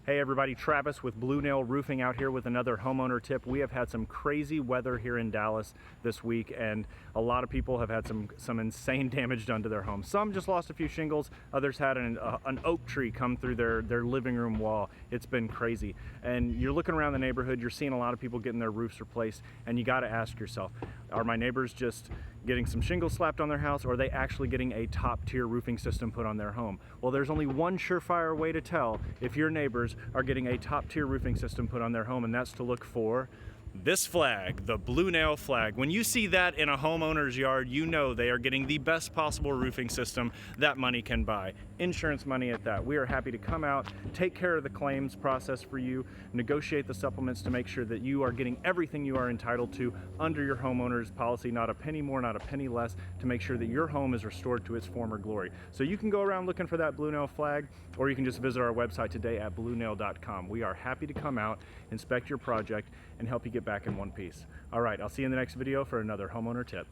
Hey everybody, Travis with Blue Nail Roofing out here with another homeowner tip. We have had some crazy weather here in Dallas this week, and a lot of people have had some insane damage done to their homes. Some just lost a few shingles, others had an oak tree come through their living room wall. It's been crazy. And you're looking around the neighborhood, you're seeing a lot of people getting their roofs replaced, and you gotta ask yourself, are my neighbors just getting some shingles slapped on their house, or are they actually getting a top tier roofing system put on their home? Well, there's only one surefire way to tell if your neighbors are getting a top tier roofing system put on their home, and that's to look for this flag, the Blue Nail flag. When you see that in a homeowner's yard, you know they are getting the best possible roofing system that money can buy. Insurance money at that. We are happy to come out, take care of the claims process for you, negotiate the supplements to make sure that you are getting everything you are entitled to under your homeowner's policy, not a penny more, not a penny less, to make sure that your home is restored to its former glory. So you can go around looking for that Blue Nail flag, or you can just visit our website today at bluenail.com. We are happy to come out, inspect your project, and help you get back in one piece. All right, I'll see you in the next video for another homeowner tip.